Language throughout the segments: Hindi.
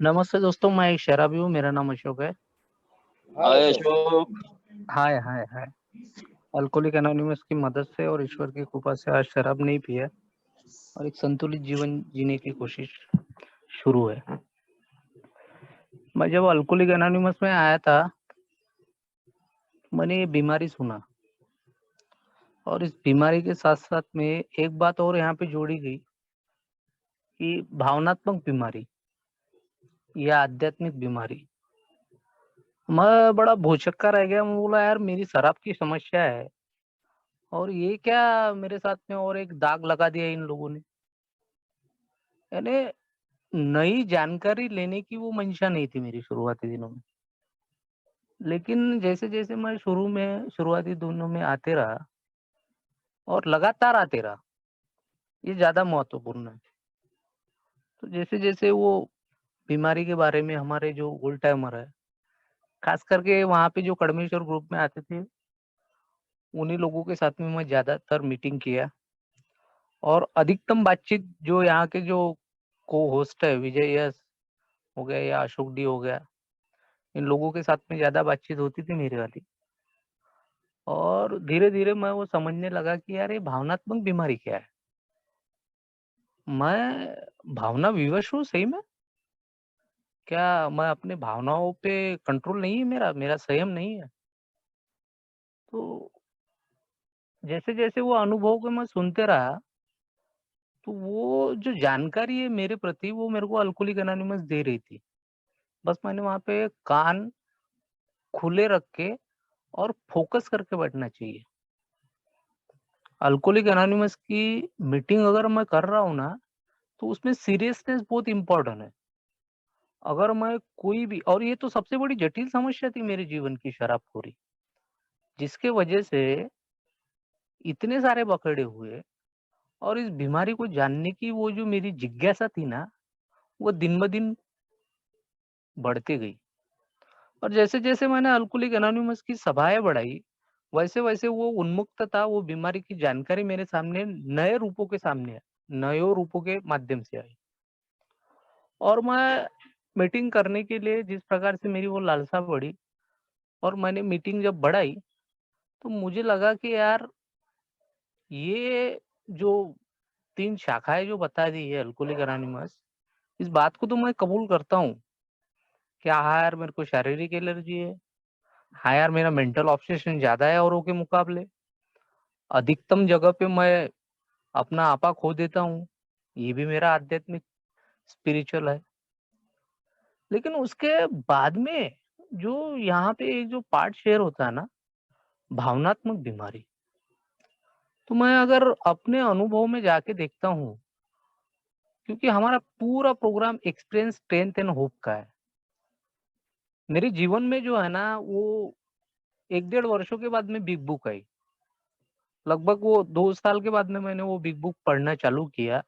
नमस्ते दोस्तों, मैं एक शराबी हूँ, मेरा नाम अशोक है। हाय अशोक। हाय, हाय, हाय। अल्कोहलिक एनोनिमस की मदद से और ईश्वर की कृपा से आज शराब नहीं पिया और एक संतुलित जीवन जीने की कोशिश शुरू है। मैं जब अल्कोहलिक एनोनिमस में आया था, मैंने ये बीमारी सुना और इस बीमारी के साथ-साथ में एक बात और यहाँ पे जोड़ी गई कि भावनात्मक बीमारी या आध्यात्मिक बीमारी। मैं बड़ा भौचक्का रह गया, मैं बोला यार मेरी शराब की समस्या है और ये क्या मेरे साथ में और एक दाग लगा दिया इन लोगों ने। यानी नई जानकारी लेने की वो मंशा नहीं थी मेरी शुरुआती दिनों में। लेकिन जैसे-जैसे मैं शुरुआती दिनों में आते रहा और लगातार आते रहा, ये ज़्यादा महत्वपूर्ण है। तो जैसे-जैसे वो बीमारी के बारे में हमारे जो ओल्ड टाइमर है, खास करके वहाँ पे जो कडमेश्वर ग्रुप में आते थे, उन्हीं लोगों के साथ में मैं ज़्यादातर मीटिंग किया और अधिकतम बातचीत जो यहाँ के जो को-होस्ट है, विजय यश हो गया या अशोक डी हो गया, इन लोगों के साथ में ज़्यादा बातचीत होती थी मेरी वाली। और धीरे-धीरे मैं वो समझने लगा कि यार ये भावनात्मक बीमारी क्या है? मैं भावना विवश हूँ सही में? क्या मैं अपनी भावनाओं पे कंट्रोल नहीं है मेरा, मेरा संयम नहीं है? तो जैसे-जैसे वो अनुभव को मैं सुनते रहा, तो वो जो जानकारी है मेरे प्रति वो मेरे को अल्कोहलिक एनोनिमस दे रही थी। बस मैंने वहाँ पे कान खुले रख के और फ़ोकस करके बैठना चाहिए। अल्कोहलिक एनोनिमस की मीटिंग अगर मैं कर रहा हूँ ना, तो उसमें सीरियसनेस बहुत इम्पोर्टेंट है। अगर मैं कोई भी और ये तो सबसे बड़ी जटिल समस्या थी मेरे जीवन की शराबखोरी, जिसके वजह से इतने सारे बखेड़े हुए और इस बीमारी को जानने की वो जो मेरी जिज्ञासा थी ना, वो दिन-ब-दिन बढ़ती गई। और जैसे-जैसे मैंने अल्कोहलिक एनोनिमस की सभाएँ बढ़ाई, वैसे-वैसे वो उन्मुक्तता, वो बीमारी की जानकारी मेरे सामने नए रूपों के सामने आई, नए रूपों के माध्यम से आई। और मैं मीटिंग करने के लिए जिस प्रकार से मेरी वो लालसा बढ़ी और मैंने मीटिंग जब बढ़ाई, तो मुझे लगा कि यार ये जो 3 शाखाएँ जो बता दी है अल्कोहलिक एनोनिमस, इस बात को तो मैं कबूल करता हूँ कि हाँ यार, मेरे को शारीरिक एलर्जी है। हाँ यार, मेरा मेंटल ऑब्सेशन ज़्यादा है औरों के मुकाबले। अधिकतम जगह पे मैं अपना आपा खो देता हूँ। ये भी मेरा आध्यात्मिक स्पिरिचुअल है। लेकिन उसके बाद में जो यहाँ पे एक जो पार्ट शेयर होता है ना, भावनात्मक बीमारी, तो मैं अगर अपने अनुभव में जाके देखता हूँ, क्योंकि हमारा पूरा program experience, strength and hope का है। मेरे जीवन में जो है ना, वो 1 डेढ़ वर्षों के बाद में बिग बुक आई। लगभग वो 2 साल के बाद में मैंने वो बिग बुक पढ़ना चालू किया।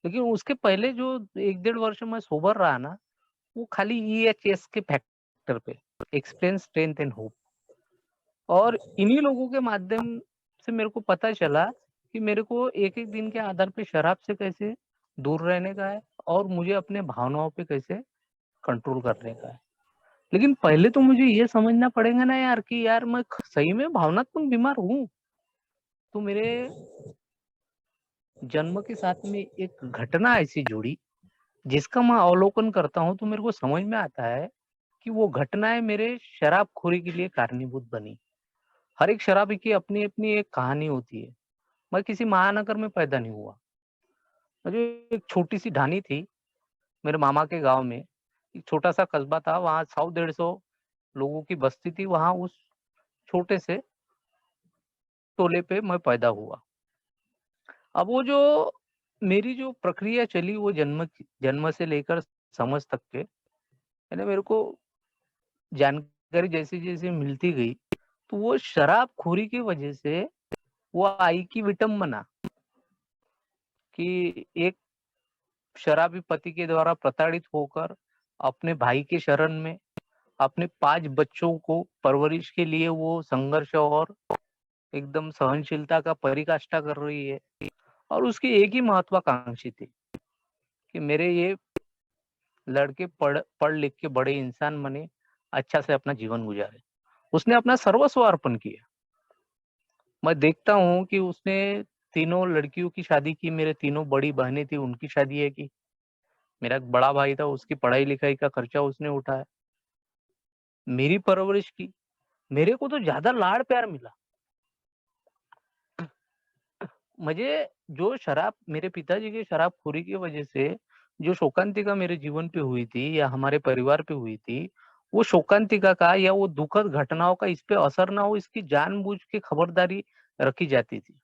लेकिन उसके पहले जो 1 डेढ़ वर्ष मैं सोबर रहा ना, वो खाली ईएचएस के फैक्टर पे, एक्सपीरियंस, स्ट्रेंथ एंड होप। और इन्हीं लोगों के माध्यम से मेरे को पता चला कि मेरे को एक-एक दिन के आधार पे शराब से कैसे दूर रहने का है और मुझे अपने भावनाओं पे कैसे कंट्रोल करने का है। लेकिन पहले तो मुझे ये समझना पड़ेगा ना यार कि यार मैं सही में भावनात्मक बीमार हूँ। तो मेरे जन्म के साथ में एक घटना ऐसी जुड़ी, जिसका मैं अवलोकन करता हूँ तो मेरे को समझ में आता है कि वो घटनाएँ मेरे शराबखोरी के लिए कारणीभूत बनी। हर एक शराबी की अपनी-अपनी एक कहानी होती है। मैं किसी महानगर में पैदा नहीं हुआ। मुझे एक छोटी-सी ढानी थी, मेरे मामा के गाँव में। एक छोटा-सा कस्बा था, वहाँ 100 डेढ़ 100 लोगों की बस्ती थी, वहाँ उस छोटे से टोले पे मैं पैदा हुआ। अब वो जो मेरी जो प्रक्रिया चली वो जन्म से लेकर समझ तक के, यानी मेरे को जानकारी जैसे-जैसे मिलती गई, तो वो शराबखोरी की वजह से वो आई की विटंबना कि एक शराबी पति के द्वारा प्रताड़ित होकर अपने भाई के शरण में, अपने 5 बच्चों को परवरिश के लिए वो संघर्ष और एकदम सहनशीलता का पराकाष्ठा कर रही है और उसकी एक ही महत्वाकांक्षी थी कि मेरे ये लड़के पढ़ लिख के बड़े इंसान बने, अच्छा से अपना जीवन गुजारे। उसने अपना सर्वस्व अर्पण किया। मैं देखता हूँ कि उसने तीनों लड़कियों की शादी की, मेरे तीनों बड़ी बहनें थी उनकी शादियाँ की। मेरा एक बड़ा भाई था, उसकी पढ़ाई-लिखाई का खर्चा उसने उठाया। मेरी परवरिश की। मेरे को तो ज़्यादा लाड़-प्यार मिला। मुझे जो शराब मेरे पिताजी की शराबखोरी की वजह से जो शोकांतिका मेरे जीवन पे हुई थी या हमारे परिवार पे हुई थी, वो शोकांतिका का या वो दुखद घटनाओं का इस पे असर ना हो इसकी जानबूझ के खबरदारी रखी जाती थी।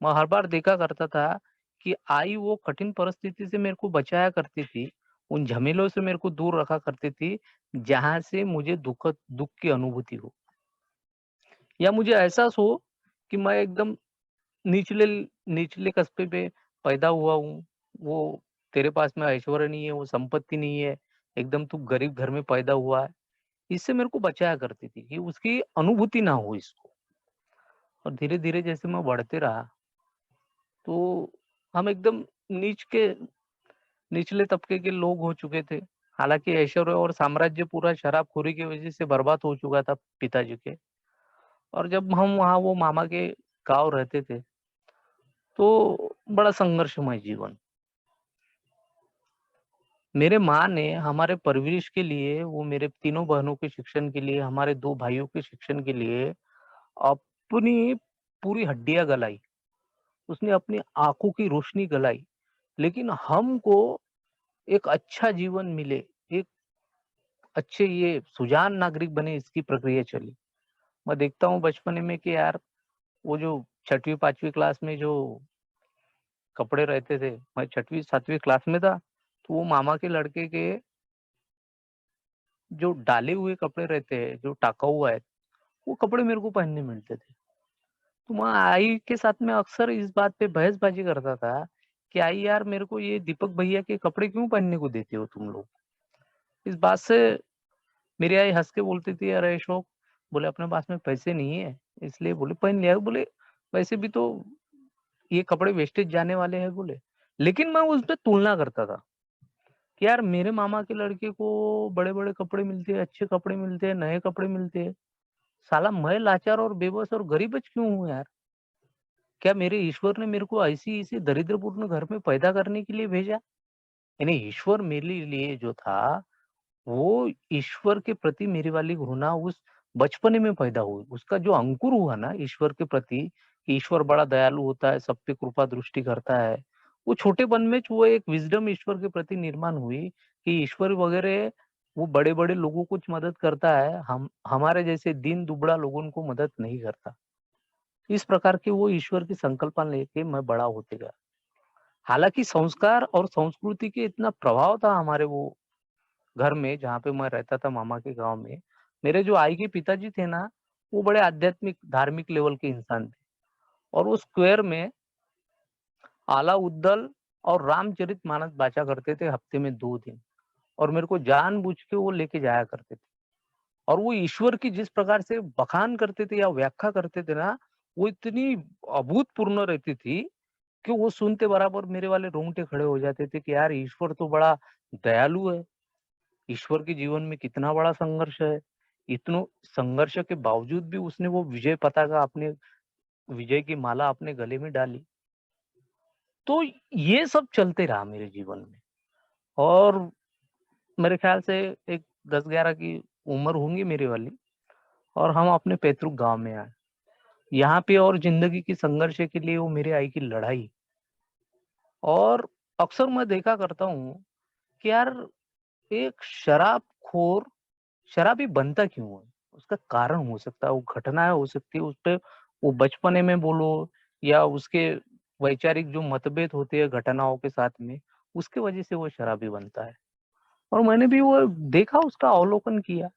मैं हर बार देखा करता था कि आई वो कठिन परिस्थिति से मेरे को बचाया करती थी, उन झमेलों से मेरे को दूर रखा करती थी, जहाँ से मुझे दुःख की अनुभूति हो या मुझे एहसास हो कि मैं एकदम निचले निचले कस्बे पे पैदा हुआ हूँ, वो तेरे पास में ऐश्वर्य नहीं है, वो संपत्ति नहीं है, एकदम तू गरीब घर में पैदा हुआ है। इससे मेरे को बचाया करती थी कि उसकी अनुभूति ना हो इसको। और धीरे-धीरे जैसे मैं बढ़ते रहा, तो हम एकदम नीच के निचले तबके के लोग हो चुके थे। हालाँकि ऐश्वर्य और साम्राज्य पूरा शराबखोरी की वजह से बर्बाद हो चुका था पिताजी के। और जब हम वहाँ वो मामा के गाँव रहते थे, तो बड़ा संघर्षमय जीवन। मेरे माँ ने हमारे परवरिश के लिए, वो मेरे तीनों बहनों के शिक्षण के लिए, हमारे 2 भाइयों के शिक्षण के लिए अपनी पूरी हड्डियाँ गँवाई। उसने अपनी आँखों की रोशनी गँवाई। लेकिन हमको एक अच्छा जीवन मिले, एक अच्छे ये सुजान नागरिक बने इसकी प्रक्रिया चली। मैं देखता हूँ बचपने में कि यार वो जो 6वीं 5वीं क्लास में जो कपड़े रहते थे, मैं 6वीं 7वीं क्लास में था, तो वो मामा के लड़के के जो डाले हुए कपड़े रहते हैं, जो टाका हुआ है, वो कपड़े मेरे को पहनने मिलते थे। तो मैं आई के साथ में अक्सर इस बात पे बहसबाजी करता था कि आई यार मेरे को ये दीपक भैया के कपड़े क्यों पहनने को देते हो तुम लोग? इस बात से मेरी आई हँस के बोलती थी, "अरे अशोक, बोले अपने पास में पैसे नहीं है, इसलिए बोले पहन लिया।" बोले, "वैसे भी तो ये कपड़े वेस्टेज जाने वाले हैं" बोले। लेकिन मैं उसपे तुलना करता था कि यार मेरे मामा के लड़के को बड़े-बड़े कपड़े मिलते हैं, अच्छे कपड़े मिलते हैं, नए कपड़े मिलते हैं। साला मैं लाचार और बेबस और गरीब क्यों हूँ यार? क्या मेरे ईश्वर ने मेरे को ऐसी-ऐसी दरिद्रपूर्ण घर में पैदा करने के लिए भेजा? यानी ईश्वर मेरे लिए जो था, वो ईश्वर के प्रति मेरी वाली घृणा उस बचपने में पैदा हुई। उसका जो अंकुर हुआ ना ईश्वर के प्रति, कि ईश्वर बड़ा दयालु होता है, सब पे कृपा दृष्टि करता है। वो छोटेपन में वो एक विज़डम ईश्वर के प्रति निर्माण हुई कि ईश्वर वगैरह वो बड़े-बड़े लोगों को मदद करता है, हम हमारे जैसे दीन दुबड़ा लोगों को मदद नहीं करता। इस प्रकार की वो ईश्वर की संकल्पना लेके मैं बड़ा होते गया। हालाँकि संस्कार और संस्कृति के इतना प्रभाव था हमारे वो घर में जहाँ पे मैं रहता था मामा के गाँव में। मेरे जो आई के पिताजी थे ना, वो बड़े आध्यात्मिक, धार्मिक लेवल के इंसान थे और वो स्क्वायर में आला उद्दल और रामचरितमानस बाँचा करते थे हफ्ते में 2 दिन और मेरे को जानबूझ के वो लेके जाया करते थे। और वो ईश्वर की जिस प्रकार से बखान करते थे या व्याख्या करते थे ना, वो इतनी अभूतपूर्ण रहती थी कि वो सुनते बराबर मेरे वाले रोंगटे खड़े हो जाते थे कि यार ईश्वर तो बड़ा दयालु है। ईश्वर के जीवन में कितना बड़ा संघर्ष है। इतनों संघर्ष के बावजूद भी उसने वो विजय पताका अपने विजय की माला अपने गले में डाली। तो ये सब चलते रहा मेरे जीवन में और मेरे ख्याल से एक 10-11 की उम्र होंगी मेरी वाली और हम अपने पैतृक गाँव में आए। यहाँ पे और ज़िंदगी की संघर्ष के लिए वो मेरे आई की लड़ाई और अक्सर मैं देखा करता हूँ कि यार एक शराबखोर शराबी बनता क्यों है? उसका कारण हो सकता है, वो घटनाएँ हो सकती है, उसपे वो बचपने में बोलो या उसके वैचारिक जो मतभेद होते हैं घटनाओं के साथ में, उसकी वजह से वो शराबी बनता है। और मैंने भी वो देखा, उसका अवलोकन किया।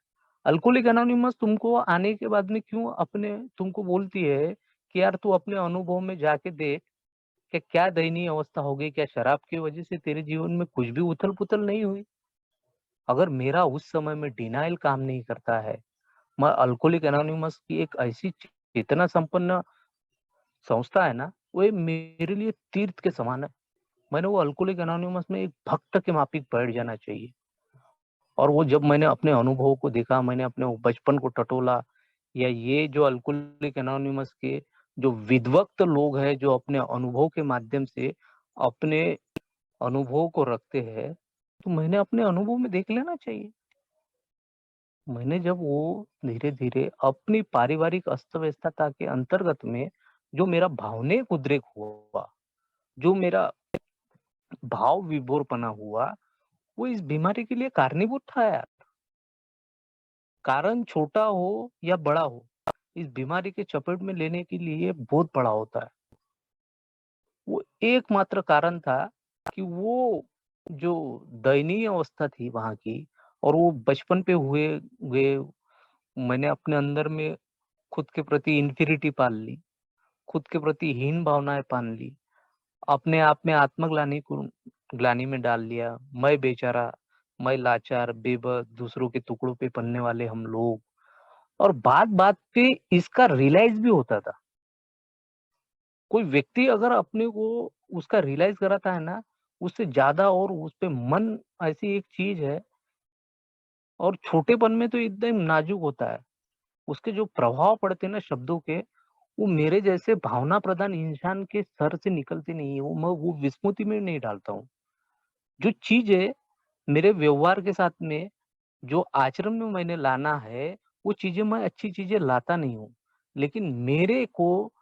अल्कोहलिक एनोनिमस तुमको आने के बाद में क्यों अपने तुमको बोलती है कि यार तू अपने अनुभव में जाके देख कि क्या दयनीय अवस्था हो गई, क्या शराब की वजह से तेरे जीवन में कुछ भी उथल-पुथल नहीं हुई? अगर मेरा उस समय में डिनायल काम नहीं करता है, मैं अल्कोहलिक एनोनिमस की एक ऐसी चेतना संपन्न संस्था है ना, वो ये मेरे लिए तीर्थ के समान है। मैंने वो अल्कोहलिक एनोनिमस में एक भक्त के माफिक बैठ जाना चाहिए। और वो जब मैंने अपने अनुभवों को देखा, मैंने अपने वो बचपन को टटोला, या ये जो अल्कोहलिक एनोनिमस के जो विद्वक्त लोग हैं, जो अपने अनुभव के माध्यम से अपने अनुभव को रखते हैं, तो मैंने अपने अनुभव में देख लेना चाहिए। मैंने जब वो धीरे-धीरे अपनी पारिवारिक अस्त-व्यस्तता के अंतर्गत में जो मेरा भावनिक उद्रेक हुआ, जो मेरा भाव विभोरपना हुआ, वो इस बीमारी के लिए कारणीभूत था यार। कारण छोटा हो या बड़ा हो, इस बीमारी के चपेट में लेने के लिए बहुत बड़ा होता है। वो एकमात्र कारण था कि वो जो दयनीय अवस्था थी वहाँ की, और वो बचपन पे हुए हुए मैंने अपने अंदर में खुद के प्रति इन्फीरिटी पाल ली, खुद के प्रति हीन भावनाएँ पाल ली, अपने आप में ग्लानि में डाल लिया। मैं बेचारा, मैं लाचार, बेबस, दूसरों के टुकड़ों पे पलने वाले हम लोग। और बात-बात पे इसका रियलाइज़ भी होता था। कोई व्यक्ति अगर अपने को उसका रियलाइज़ कराता है ना, उससे ज़्यादा और उस पे मन ऐसी एक चीज़ है, और छोटेपन में तो एकदम नाज़ुक होता है। उसके जो प्रभाव पड़ते हैं ना शब्दों के, वो मेरे जैसे भावना प्रधान इंसान के सर से निकलते नहीं है। वो मैं वो विस्मृति में नहीं डालता हूँ। जो चीज़ें मेरे व्यवहार के साथ में, जो आचरण में मैंने लाना है, वो चीज़ें मैं अच्छी चीज़ें लाता नहीं हूँ। लेकिन मेरे को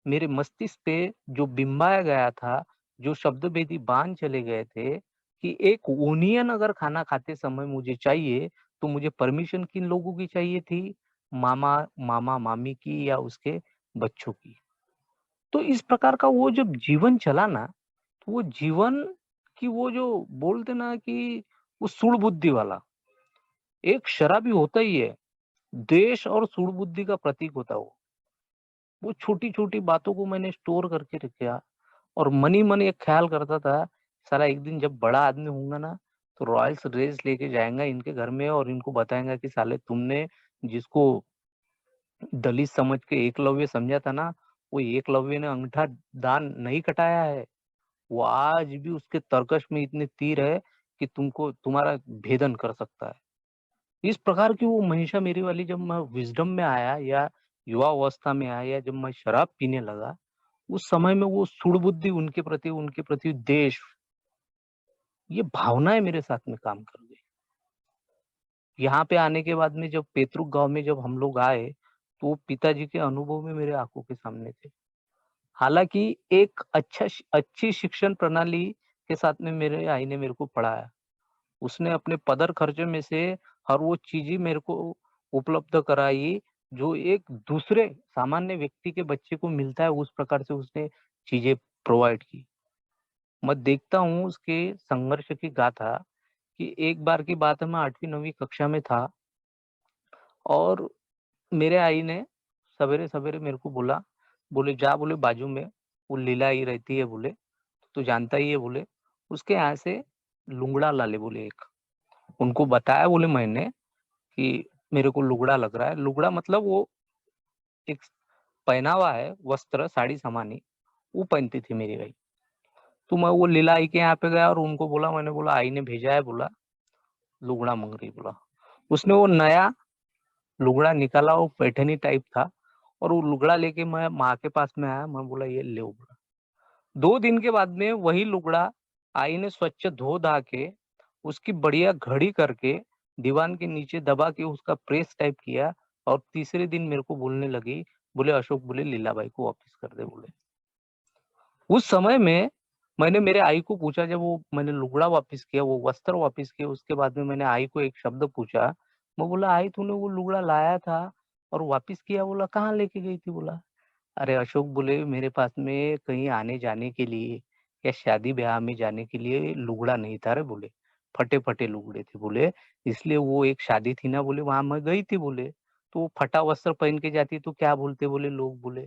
मेरे मस्तिष्क पे जो बिम्बाया गया था, जो शब्दभेदी बाण चले गए थे कि एक ओनियन अगर खाना खाते समय मुझे चाहिए, तो मुझे परमिशन किन लोगों की चाहिए थी? मामा-मामी की या उसके बच्चों की। तो इस प्रकार का वो जब जीवन चला ना, तो वो जीवन की वो जो बोलते ना कि वो सूड़-बुद्धि वाला, एक शराबी होता ही है, द्वेष और सूड़-बुद्धि का प्रतीक होता है वो। वो छोटी-छोटी बातों को मैंने स्टोर करके रखा, और मन ही मन एक ख्याल करता था, साला एक दिन जब बड़ा आदमी होऊँगा ना, तो रॉयल्स रेस लेके जाएँगा इनके घर में और इनको बताएँगा कि साले तुमने जिसको दलित समझ के एकलव्य समझा था ना, वो एकलव्य ने अंगूठा दान नहीं कटाया है। वो आज भी उसके तरकश में इतने तीर है कि तुमको तुम्हारा भेदन कर सकता है। इस प्रकार की वो मंशा मेरी वाली जब मैं विज़डम में आया, या युवा अवस्था में आया, या जब मैं शराब पीने लगा, उस समय में वो सुड़-बुद्धि उनके प्रति द्वेष, ये भावनाएँ मेरे साथ में काम कर गई। यहाँ पे आने के बाद में जब पेतरुक गाँव में जब हम लोग आए, तो पिताजी के अनुभव में मेरे आँखों के सामने थे। हालाँकि एक अच्छी शिक्षण प्रणाली के साथ में मेरे आई ने मेरे को पढ़ाया। उसने अपने पदर खर्चे में से हर वो चीज़ें मेरे को उपलब्ध कराई, जो एक दूसरे सामान्य व्यक्ति के बच्चे को मिलता है, उस प्रकार से उसने चीज़ें प्रोवाइड की। मैं देखता हूँ उसके संघर्ष की गाथा, कि एक बार की बात है, मैं 8वीं-9वीं कक्षा में था, और मेरे आई ने सवेरे-सवेरे मेरे को बोला, बोले जा बोले बाजू में वो लीला आई रहती है बोले, तू जानता ही है बोले, उसके यहाँ से लुंगड़ा ला ले बोले एक। उनको बताया बोले मैंने कि मेरे को लुगड़ा लग रहा है। लुगड़ा मतलब वो एक पहनावा है, वस्त्र, साड़ी समानी, वो पहनती थी मेरी आई। तो मैं वो लीला आई के यहाँ पे गया और उनको बोला, मैंने बोला आई ने भेजा है बोला, लुगड़ा माँग रही बोला। उसने वो नया लुगड़ा निकाला, वो पैठनी टाइप था, और वो लुगड़ा लेके मैं माँ के पास में आया, मैं बोला ये लो बोला। 2 दिन के बाद में वही लुगड़ा आई ने स्वच्छ धो-धा के, उसकी बढ़िया घड़ी करके, दीवान के नीचे दबा के उसका प्रेस टाइप किया, और तीसरे दिन मेरे को बोलने लगी, बोले अशोक बोले लीलाबाई को वापस कर दे बोले। उस समय में मैंने मेरे आई को पूछा, जब वो मैंने लुगड़ा वापस किया, वो वस्त्र वापस किए, उसके बाद में मैंने आई को एक शब्द पूछा। मैं बोला, "आई तूने वो लुगड़ा लाया था और वापस किया?" बोला, "कहाँ लेके गई थी?" बोला। "अरे अशोक बोले मेरे पास में कहीं आने-जाने के लिए या शादी-ब्याह में जाने के लिए लुगड़ा नहीं था रे" बोले। "फटे-फटे लुगड़े थे" बोले, "इसलिए वो एक शादी थी ना" बोले, "वहाँ मैं गई थी" बोले। "तो वो फटा वस्त्र पहन के जाती तो क्या बोलते" बोले लोग बोले।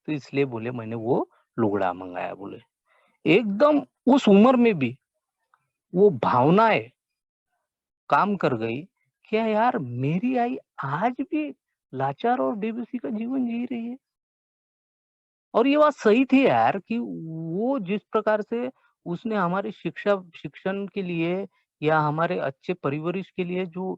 "तो इसलिए" बोले, "मैंने वो लुगड़ा मँगाया" बोले। एकदम उस उम्र में भी वो भावनाएँ काम कर गई, क्या यार मेरी आई आज भी लाचार और बेबसी का जीवन जी रही है। और ये बात सही थी यार, कि वो जिस प्रकार से उसने हमारी शिक्षण के लिए या हमारे अच्छे परवरिश के लिए जो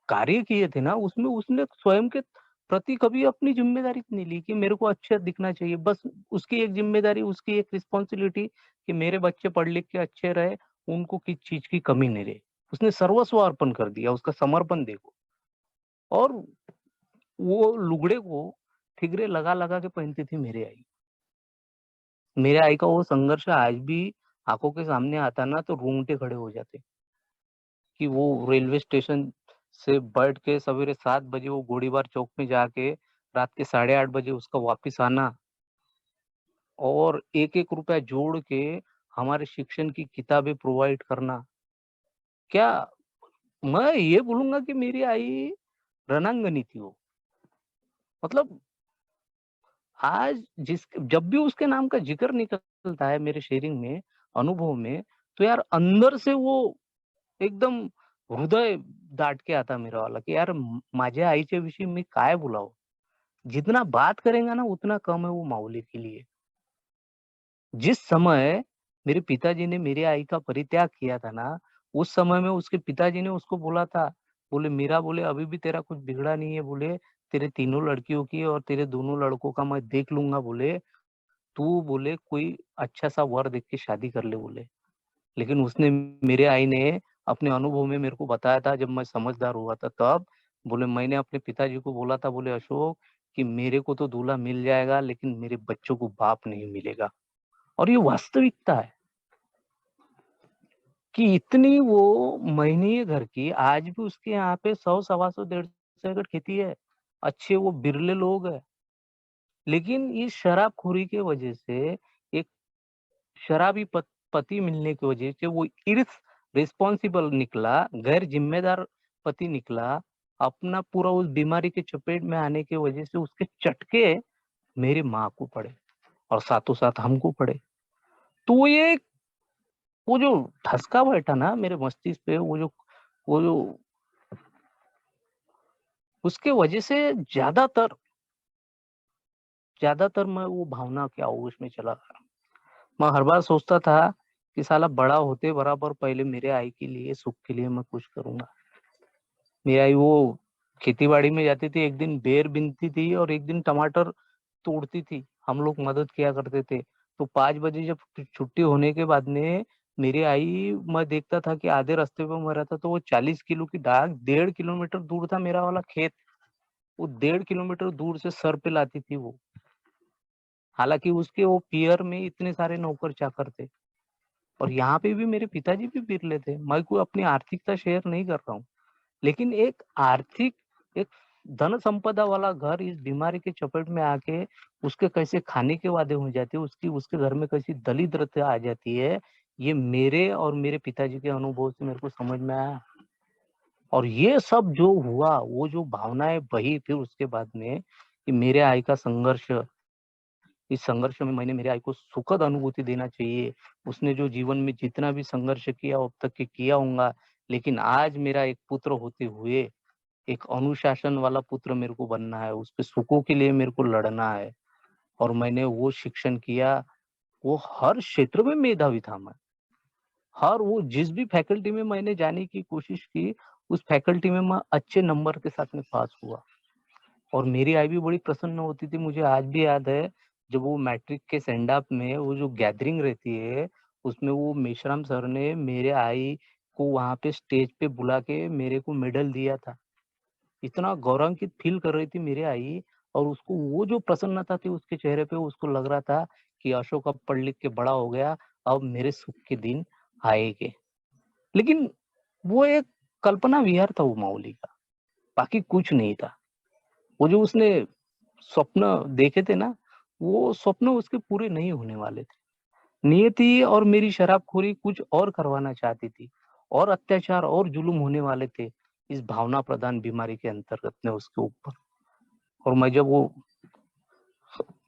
कार्य किए थे ना, उसमें उसने स्वयं के प्रति कभी अपनी ज़िम्मेदारी नहीं ली कि मेरे को अच्छा दिखना चाहिए। बस उसकी एक ज़िम्मेदारी, उसकी एक रिस्पॉन्सिबिलिटी कि मेरे बच्चे पढ़ लिख के अच्छे रहे, उनको किसी चीज़ की कमी नहीं रहे। उसने सर्वस्व अर्पण कर दिया, उसका समर्पण देखो। और वो लुगड़े को ठिगरे लगा-लगा के पहनती थी मेरी आई। मेरे आई का वो संघर्ष आज भी आँखों के सामने आता ना तो रोंगटे खड़े हो जाते, कि वो रेलवे स्टेशन से बैठ के सवेरे 7 बजे वो गोलीबार चौक में जाके रात के 8:30 बजे उसका वापिस आना और एक-एक रुपया जोड़ के हमारे शिक्षण की किताबें प्रोवाइड करना। क्या मैं ये बोलूँगा कि मेरी आई रणांगनी थी वो। मतलब आज जब भी उसके नाम का ज़िक्र निकलता है मेरे शेयरिंग में, अनुभव में, तो यार अंदर से वो एकदम हृदय दाट के आता मेरा वाला कि यार माझ्या आईच्या विषयी मी काय बोलावं? जितना बात करेंगे ना उतना कम है वो माऊली के लिए। जिस समय मेरे पिताजी ने मेरी आई का परित्याग किया था ना, उस समय में उसके पिताजी ने उसको बोला था, बोले मीरा बोले अभी भी तेरा कुछ बिगड़ा नहीं है बोले, तेरे तीनों लड़कियों की और तेरे दोनों लड़कों का मैं देख लूँगा बोले, तू बोले कोई अच्छा-सा वर देख के शादी कर ले बोले। लेकिन उसने मेरे आई ने अपने अनुभव में मेरे को बताया था जब मैं समझदार हुआ था तब, बोले मैंने अपने पिताजी को बोला था बोले अशोक कि मेरे को तो दूल्हा मिल जाएगा लेकिन मेरे बच्चों को बाप नहीं मिलेगा। और ये वास्तविकता है कि इतनी वो महीनीय घर की आज भी उसके यहाँ पे 100 सवा सौ 150 एकड़ खेती है। अच्छे वो बिरले लोग हैं। लेकिन इस शराबखोरी के वजह से एक शराबी पति मिलने की वजह से वो रिस्पॉन्सिबल निकला, गैर जिम्मेदार पति निकला, अपना पूरा उस बीमारी के चपेट में आने की वजह से उसके चटके मेरी माँ को पड़े और साथों-साथ हमको पड़े। तो ये वो जो ठसका बैठा ना मेरे मस्तिष्क पे वो जो उसके वजह से ज़्यादातर मैं वो भावना के आगोश में चला गया। मैं हर बार सोचता था कि साला बड़ा होते बराबर पहले मेरे आई के लिए, सुख के लिए मैं कुछ करूँगा। मेरी आई वो खेती-बाड़ी में जाती थी, एक दिन बेर बीनती थी और एक दिन टमाटर तोड़ती थी। हम लोग मदद किया करते थे। तो 5 बजे जब छुट्टी होने के बाद में मेरी आई मैं देखता था कि आधे रास्ते पे मैं रहता तो वो 40 किलो की दाल 1.5 किलोमीटर दूर था मेरा वाला खेत। वो 1.5 किलोमीटर दूर से सर पे लाती थी वो। हालाँकि उसके वो पियर में इतने सारे नौकर-चाकर थे और यहाँ पे भी मेरे पिताजी भी बिरले थे। मैं कोई अपनी आर्थिकता शेयर नहीं कर रहा हूँ। लेकिन एक धन संपदा वाला घर इस बीमारी के चपेट में आके उसके कैसे खाने के वादे हो जाते हैं, उसकी उसके घर में कैसी दरिद्रता आ जाती है, ये मेरे और मेरे पिताजी के अनुभव से मेरे को समझ में आया। और ये सब जो हुआ, वो जो भावनाएँ बही फिर उसके बाद में कि मेरे आई का संघर्ष, इस संघर्ष में मैंने मेरे आई को सुखद अनुभूति देना चाहिए। उसने जो जीवन में जितना भी संघर्ष किया अब तक के किया होगा, लेकिन आज मेरा एक पुत्र होते हुए एक अनुशासन वाला पुत्र मेरे को बनना है, उसके सुखों के लिए मेरे को लड़ना है और मैंने वो शिक्षण किया, वो हर क्षेत्र में मेधावी था मैं। हर वो जिस भी फैकल्टी में मैंने जाने की कोशिश की, उस फैकल्टी में मैं अच्छे नंबर के साथ में पास हुआ और मेरी आई भी बड़ी प्रसन्न होती थी। मुझे आज भी याद है, जब वो मैट्रिक के सेंड ऑफ में वो जो गैदरिंग रहती है, उसमें वो मेश्राम सर ने मेरे आई को वहाँ पे स्टेज पे बुला के मेरे को मेडल दिया था। इतना गौरवान्वित फ़ील कर रही थी मेरी आई और उसको वो जो प्रसन्नता थी उसके चेहरे पे उसको लग रहा था कि अशोक अब पढ़ लिख के बड़ा हो गया, अब मेरे सुख के दिन आएँगे। लेकिन वो एक कल्पना विहार था वो माऊली का, बाकी कुछ नहीं था। वो जो उसने स्वप्न देखे थे ना, वो स्वप्न उसके पूरे नहीं होने वाले थे। नियति और मेरी शराबखोरी कुछ और करवाना चाहती थी और अत्याचार और जुल्म होने वाले थे, इस भावना प्रधान बीमारी के अंतर्गत में उसके ऊपर। और मैं जब वो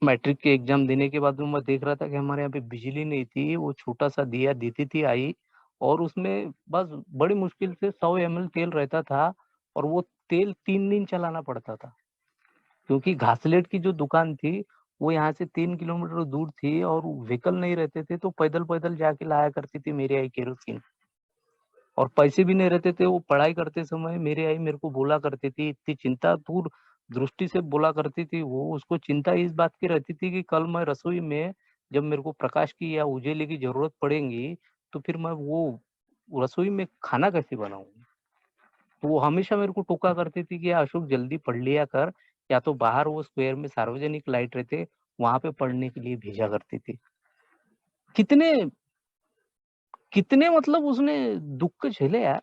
मैट्रिक के एग्ज़ाम देने के बाद में मैं देख रहा था कि हमारे यहाँ पे बिजली नहीं थी, वो छोटा-सा दिया देती थी आई और उसमें बस बड़ी मुश्किल से 100 एमएल तेल रहता था और वो तेल 3 दिन चलाना पड़ता था। क्योंकि घासलेट की जो दुकान थी, वो यहाँ से 3 किलोमीटर दूर थी और व्हीकल नहीं रहते थे, तो पैदल-पैदल जाके लाया करती थी मेरी आई केरोसिन। और पैसे भी नहीं रहते थे, वो पढ़ाई करते समय मेरी आई मेरे को बोला करती थी, इतनी चिंता दूर दृष्टि से बोला करती थी वो, उसको चिंता इस बात की रहती थी कि कल मैं रसोई में जब मेरे को प्रकाश की या उजाले की ज़रूरत पड़ेगी, तो फिर मैं वो रसोई में खाना कैसे बनाऊँगी? तो वो हमेशा मेरे को टोका करती थी कि अशोक जल्दी पढ़ लिया कर, या तो बाहर वो स्क्वायर में सार्वजनिक लाइट रहते, वहाँ पे पढ़ने के लिए भेजा करती थी। कितने कितने मतलब उसने दुःख झेले यार।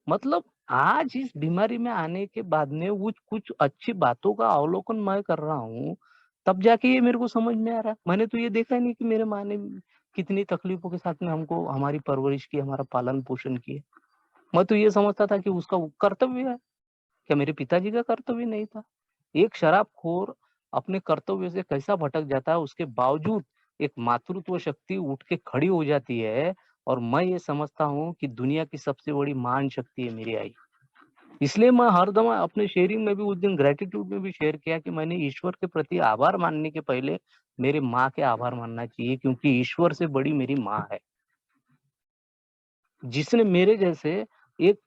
मतलब आज इस बीमारी में आने के बाद में वो कुछ अच्छी बातों का अवलोकन मैं कर रहा हूँ, तब जाके ये मेरे को समझ में आ रहा है। मैंने तो ये देखा ही नहीं कि मेरे माँ ने कितनी तकलीफों के साथ में हमको हमारी परवरिश की, हमारा पालन-पोषण किया। मैं तो ये समझता था कि उसका वो कर्तव्य है। क्या मेरे पिताजी का कर्तव्य नहीं था? एक शराबखोर अपने कर्तव्य से कैसा भटक जाता है, उसके बावजूद एक मातृत्व शक्ति उठ के खड़ी हो जाती है, और मैं ये समझता हूँ कि दुनिया की सबसे बड़ी महान शक्ति है मेरी आई। इसलिए मैं हरदम अपने शेयरिंग में भी उस दिन ग्रैटिट्यूड में भी शेयर किया कि मैंने ईश्वर के प्रति आभार मानने के पहले मेरी माँ के आभार मानना चाहिए, क्योंकि ईश्वर से बड़ी मेरी माँ है। जिसने मेरे जैसे एक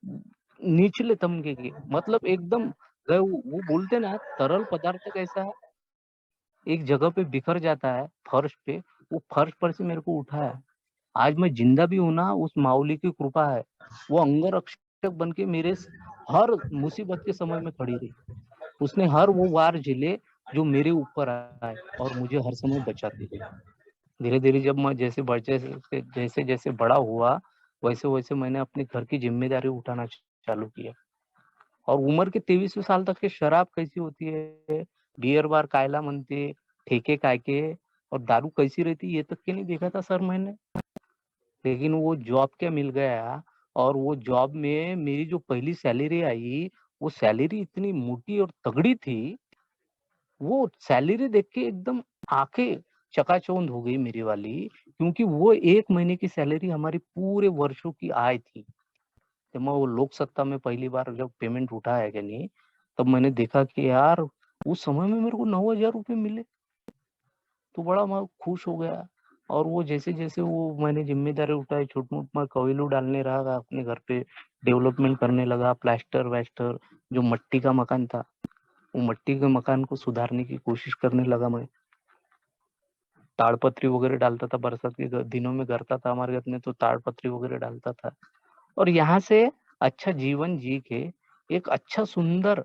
निचले तमगे के, मतलब एकदम वो बोलते ना तरल पदार्थ कैसा है, एक जगह पे बिखर जाता है फर्श पे, वो फर्श पर से मेरे को उठाया। आज मैं जिंदा भी हूँ ना, उस माऊली की कृपा है। वो अंगरक्षक बन के मेरे हर मुसीबत के समय में खड़ी रही। उसने हर वो वार झेले जो मेरे ऊपर आए, और मुझे हर समय बचाती रही। धीरे-धीरे जब मैं जैसे-जैसे बड़ा हुआ, वैसे-वैसे मैंने अपने घर की ज़िम्मेदारी उठाना चालू किया। और उम्र के 23वें साल तक के शराब कैसी होती है, बियर बार कायला म्हणते, ठेके काय के, और दारू कैसी रहती है, ये तक के नहीं देखा था सर मैंने। लेकिन वो जॉब क्या मिल गया, और वो जॉब में मेरी जो पहली सैलरी आई, वो सैलरी इतनी मोटी और तगड़ी थी, वो सैलरी देख के एकदम आँखें चकाचौंध हो गई मेरी वाली, क्योंकि वो 1 महीने की सैलरी हमारी पूरे वर्षों की आय थी। जब मैं वो लोक सत्ता में पहली बार जब पेमेंट उठाया कि नहीं, तब मैंने देखा कि यार उस समय में मेरे को 9,000 रुपए मिले, तो बड़ा मैं खुश हो गया। और वो जैसे-जैसे वो मैंने ज़िम्मेदारी उठाई, छोट-मोट मैं कौवेलू डालने लगा अपने घर पे, डेवलपमेंट करने लगा, प्लास्टर-व्लास्टर, जो मट्टी का मकान था, वो मट्टी के मकान को सुधारने की कोशिश करने लगा मैं। ताड़पत्री वगैरह डालता था, बरसात के दिनों में गिरता था हमारे घर में, तो ताड़पत्री वगैरह डालता था। और यहाँ से अच्छा जीवन जी के एक अच्छा सुंदर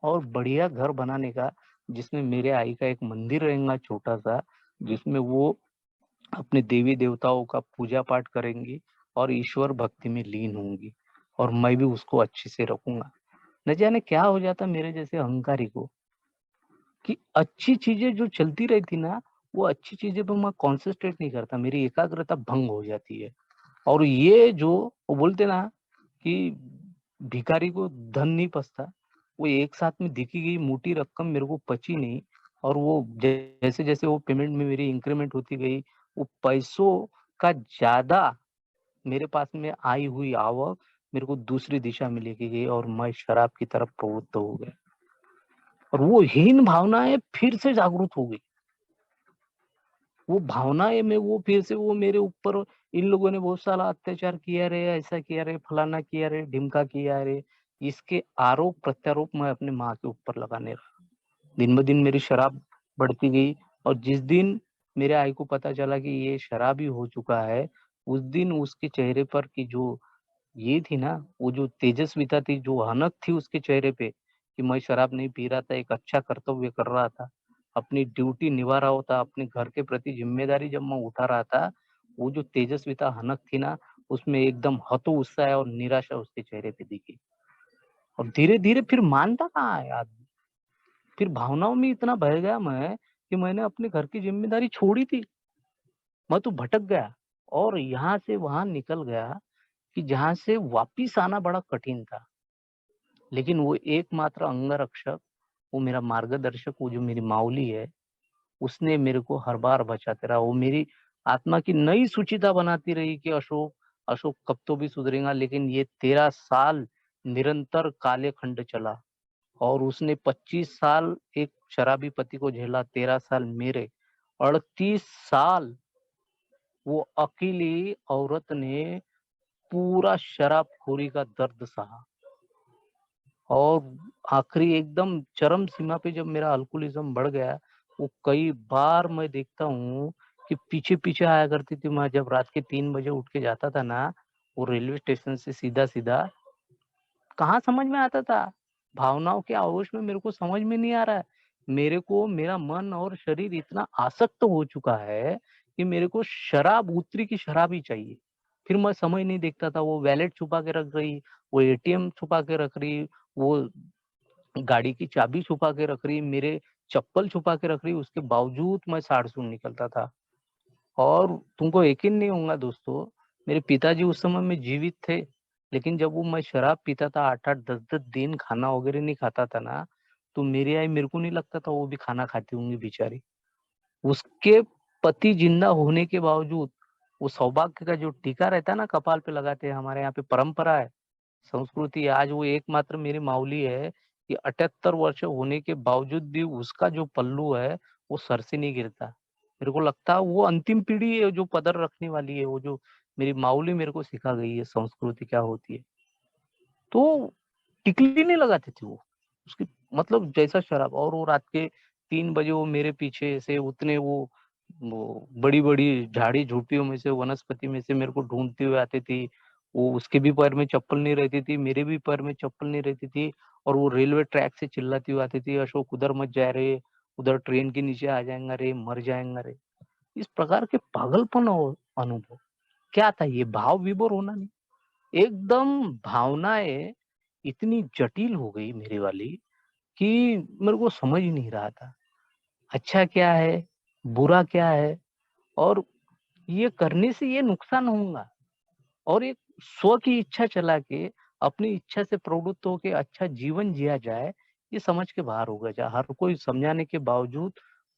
और बढ़िया घर बनाने का, जिसमें मेरे आई का एक मंदिर रहेगा छोटा-सा, जिसमें वो अपने देवी-देवताओं का पूजा-पाठ करेंगी और ईश्वर भक्ति में लीन होंगी, और मैं भी उसको अच्छे से रखूँगा। न जाने क्या हो जाता मेरे जैसे अहंकारी को, कि अच्छी चीज़ें जो चलती रहती ना, वो अच्छी चीज़ें पे मैं कॉन्संट्रेट नहीं करता, मेरी एकाग्रता भंग हो जाती है। और ये जो वो बोलते ना कि भिखारी को धन नहीं पचता, वो एक साथ में देखी गई मोटी रकम मेरे को पची नहीं, और वो जैसे-जैसे वो पेमेंट में मेरी इंक्रीमेंट होती गई, वो पैसों का ज़्यादा मेरे पास में आई हुई आवक मेरे को दूसरी दिशा में लेके गई, और मैं शराब की तरफ प्रवृत्त हो गया। और वो हीन भावनाएँ फिर से जागृत हो गई। वो भावनाएँ में वो फिर से वो मेरे ऊपर, इन लोगों ने बहुत सारा अत्याचार किया रे, ऐसा किया रे, फलाना किया रे, ढिमका किया रे। इसके आरोप-प्रत्यारोप मैं अपनी माँ के ऊपर लगाने लगा। दिन-ब-दिन मेरी शराब बढ़ती गई, और जिस दिन मेरे आई को पता चला कि ये शराबी हो चुका है, उस दिन उसके चेहरे पर की जो ये थी ना, वो जो तेजस्विता थी, जो हनक थी उसके चेहरे पे, कि मैं शराब नहीं पी रहा था, एक अच्छा कर्तव्य कर रहा था, अपनी ड्यूटी निभा रहा होता, अपने घर के प्रति ज़िम्मेदारी जब मैं उठा रहा था, वो जो तेजस्विता हनक थी ना, उसमें एकदम हतोत्साह और निराशा उसके चेहरे पे दिखी। और धीरे-धीरे फिर मानता कहाँ है आदमी, फिर भावनाओं में इतना बह गया मैं, कि मैंने अपने घर की ज़िम्मेदारी छोड़ी थी, मैं तो भटक गया, और यहाँ से वहाँ निकल गया, कि जहाँ से वापिस आना बड़ा कठिन था। लेकिन वो एकमात्र अंगरक्षक, वो मेरा मार्गदर्शक, वो जो मेरी माऊली है, उसने मेरे को हर बार बचाते रहा। वो मेरी आत्मा की नई सुचिता बनाती रही कि अशोक, अशोक कब तो भी सुधरेगा। लेकिन ये 13 साल निरंतर काले खंड चला, और उसने 25 साल एक शराबी पति को झेला, 13 साल मेरे, 38 साल वो अकेली औरत ने पूरा शराबखोरी का दर्द सहा। और आखिरी एकदम चरम सीमा पे जब मेरा अल्कोहलिज्म बढ़ गया, वो कई बार मैं देखता हूँ कि पीछे-पीछे आया करती थी। मैं जब रात के 3 बजे उठ के जाता था ना, वो रेलवे स्टेशन से सीधा-सीधा, कहाँ समझ में आता था? भावनाओं के आवेश में मेरे को समझ में नहीं आ रहा है। मेरे को मेरा मन और शरीर इतना आसक्त हो चुका है कि मेरे को शराब उतरी की शराब ही चाहिए। फिर मैं समय नहीं देखता था, वो वॉलेट छुपा के रख रही, वो एटीएम छुपा के रख रही, वो गाड़ी की चाबी छुपा के रख रही, मेरे चप्पल छुपा के रख रही, उसके बावजूद मैं साड़-सूड़ निकलता था। और तुमको यकीन नहीं होगा दोस्तों, मेरे पिताजी उस समय में जीवित थे, लेकिन जब वो मैं शराब पीता था 8-8, 10-10 दिन खाना वगैरह नहीं खाता था ना, तो मेरी आई मेरे को नहीं लगता था वो भी खाना खाती होंगी बेचारी। उसके पति जिंदा होने के बावजूद, वो सौभाग्य का जो टीका रहता है ना कपाल पे लगाते हैं, हमारे यहाँ पे परंपरा है, संस्कृति है। आज वो एकमात्र मेरी माऊली है कि 78 वर्ष होने के बावजूद भी उसका जो पल्लू है, वो सर से नहीं गिरता। मेरे को लगता है वो अंतिम पीढ़ी है जो पदर रखने वाली है, वो जो मेरी माऊली मेरे को सिखा गई है संस्कृति क्या होती है। तो टिकली नहीं लगाती थी वो। उसकी मतलब जैसा शराब, और वो रात के 3 बजे वो मेरे पीछे से उतने वो बड़ी-बड़ी झाड़ी-झोंपड़ियों में से, वनस्पति में से मेरे को ढूँढती हुए आती थी। वो उसके भी पैर में चप्पल नहीं रहती थी, मेरे भी पैर में चप्पल नहीं रहती थी, और वो रेलवे ट्रैक से चिल्लाती हुई आती थी, "अशोक उधर मत जा रे, उधर ट्रेन के नीचे आ जाएगा रे, मर जाएगा रे।" इस प्रकार के पागलपन और अनुभव, क्या था ये? भाव विभोर होना नहीं। एकदम भावनाएँ इतनी जटिल हो गई मेरी वाली कि मेरे को समझ ही नहीं रहा था। अच्छा क्या है? बुरा क्या है? और ये करने से ये नुकसान होगा, और एक स्व की इच्छा चला के अपनी इच्छा से प्रवृत्त होके अच्छा जीवन जिया जाए, ये समझ के बाहर हो गया। हर कोई समझाने के बावजूद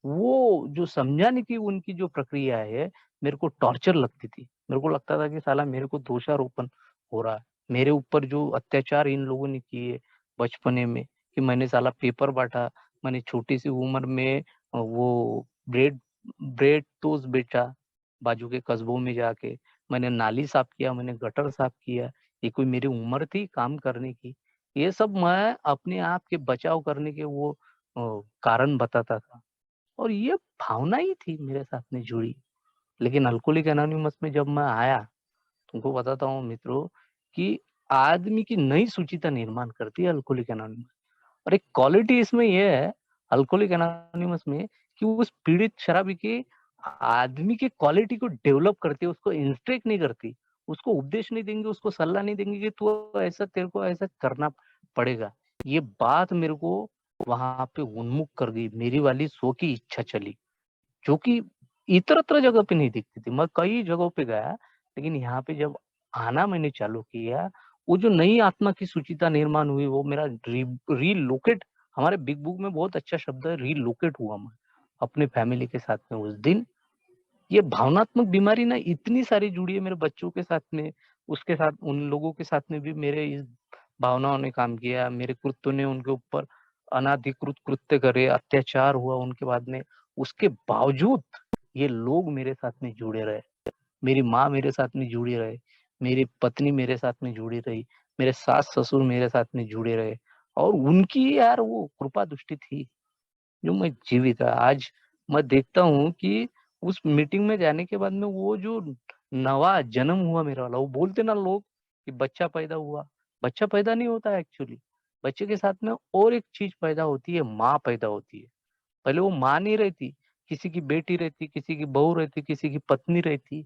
वो जो समझाने की उनकी जो प्रक्रिया है, मेरे को टॉर्चर लगती थी। मेरे को लगता था कि साला मेरे को दोषारोपण हो रहा है। मेरे ऊपर जो अत्याचार इन लोगों ने किए बचपने में, कि मैंने साला पेपर बाँटा, मैंने छोटी सी उम्र में वो ब्रेड ब्रेड टोस्ट बेचा बाजू के कस्बों में जाके। मैंने नाली साफ किया, मैंने गटर साफ किया। ये कोई मेरी उम्र थी काम करने की? ये सब मैं अपने आप के बचाव करने के वो कारण बताता था, और ये भावना ही थी मेरे साथ में जुड़ी। लेकिन अल्कोहलिक एनोनिमस में जब मैं आया, तुमको बताता हूँ मित्रों कि आदमी की नई सुचिता निर्माण करती है अल्कोहलिक एनोनिमस। और एक क्वालिटी इसमें ये है अल्कोहलिक एनोनिमस में, कि उस पीड़ित शराबी के आदमी की क्वालिटी को डेवलप करती है, उसको इंस्ट्रक्ट नहीं करती, उसको उपदेश नहीं देंगे, उसको सलाह नहीं देंगे कि तू ऐसा, तेरे को ऐसा करना पड़ेगा। ये बात मेरे को वहां पे उन्मुख कर गई, मेरी वाली सो की इच्छा चली, जो कि इतरत्र जगह पे नहीं दिखती थी। मैं कई जगहों पे गया, लेकिन यहाँ पे जब आना मैंने चालू किया, वो जो नई आत्मा की सुचिता निर्माण हुई, वो मेरा रीलोकेट, हमारे बिग बुक में बहुत अच्छा शब्द है रीलोकेट हुआ मैं अपने फैमिली के साथ में उस दिन। ये भावनात्मक बीमारी ना इतनी सारी जुड़ी है मेरे बच्चों के साथ में, उसके साथ उन लोगों के साथ में भी मेरे इस भावनाओं ने काम किया, मेरे कृत्यों ने उनके ऊपर अनाधिकृत कृत्य करे, अत्याचार हुआ उनके बाद में। उसके बावजूद ये लोग मेरे साथ में जुड़े रहे, मेरी माँ मेरे साथ में जुड़ी रहे, मेरी पत्नी मेरे साथ में जुड़ी रही, मेरे सास-ससुर मेरे साथ में जुड़े रहे, और उनकी यार वो कृपा दृष्टि थी, जो मैं जीवित रहा। आज मैं देखता हूँ कि उस मीटिंग में जाने के बाद में वो जो नवा जन्म हुआ मेरा वाला, वो बोलते ना लोग कि बच्चा पैदा हुआ, बच्चा पैदा नहीं होता है एक्चुअली। बच्चे के साथ में और एक चीज़ पैदा होती है, माँ पैदा होती है। पहले वो माँ नहीं रहती, किसी की बेटी रहती, किसी की बहू रहती, किसी की पत्नी रहती,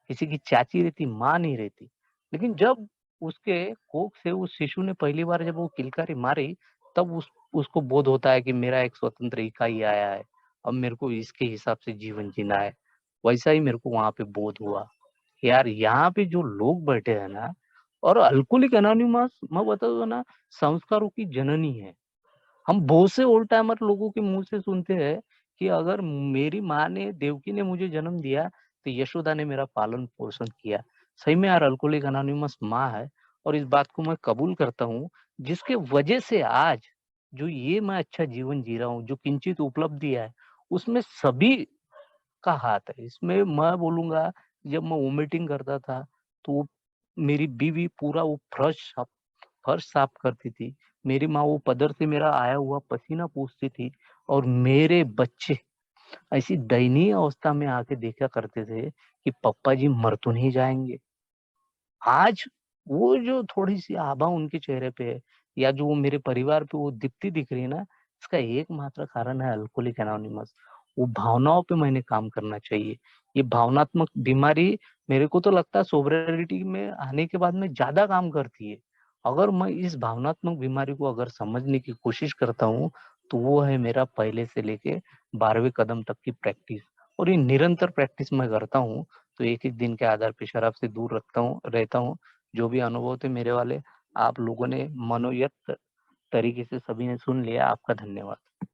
किसी की चाची रहती, माँ नहीं रहती। लेकिन जब उसके कोख से उस शिशु ने पहली बार जब वो किलकारी मारी, तब उसको बोध होता है कि मेरा एक स्वतंत्र इकाई आया है, अब मेरे को इसके हिसाब से जीवन जीना है। वैसा ही मेरे को वहाँ पे बोध हुआ। यार यहाँ पे जो लोग बैठे हैं ना, और अल्कोहलिक एनोनिमस मैं बता दूं ना, संस्कारों की जननी है। हम बहुत से ओल्ड टाइमर लोगों के मुँह से सुनते हैं कि अगर मेरी माँ ने, देवकी ने मुझे जन्म दिया, तो यशोदा ने मेरा पालन-पोषण किया। सही में यार अल्कोहलिक एनोनिमस माँ है, और इस बात को मैं कबूल करता हूँ, जिसके वजह से आज जो ये मैं अच्छा जीवन जी रहा हूँ, जो किंचित उपलब्धि है, उसमें सभी का हाथ है। इसमें मैं बोलूँगा, जब मैं वॉमिटिंग करता था, तो मेरी बीवी पूरा वो फर्श साफ करती थी। मेरी माँ वो पदर से मेरा आया हुआ पसीना पूछती थी, और मेरे बच्चे ऐसी दयनीय अवस्था में आके देखा करते थे कि पापा जी मर तो नहीं जाएँगे। आज वो जो थोड़ी-सी आभा उनके चेहरे पे है, या जो वो मेरे परिवार पे वो दीप्ति दिख रही है ना, इसका एकमात्र कारण है अल्कोहलिक एनोनिमस। वो भावनाओं पे मैंने काम करना चाहिए। ये भावनात्मक बीमारी मेरे को तो लगता है सोब्रिटी में आने के बाद में ज़्यादा काम करती है। अगर मैं इस भावनात्मक बीमारी को अगर समझने की कोशिश करता हूँ, तो वो है मेरा पहले से लेके 12वें कदम तक की प्रैक्टिस, और ये निरंतर प्रैक्टिस मैं करता हूँ, तो एक-एक दिन के आधार पे शराब से दूर रहता हूँ। जो भी अनुभव थे मेरे वाले, आप लोगों ने मनोयत तरीके से सभी ने सुन लिया। आपका धन्यवाद।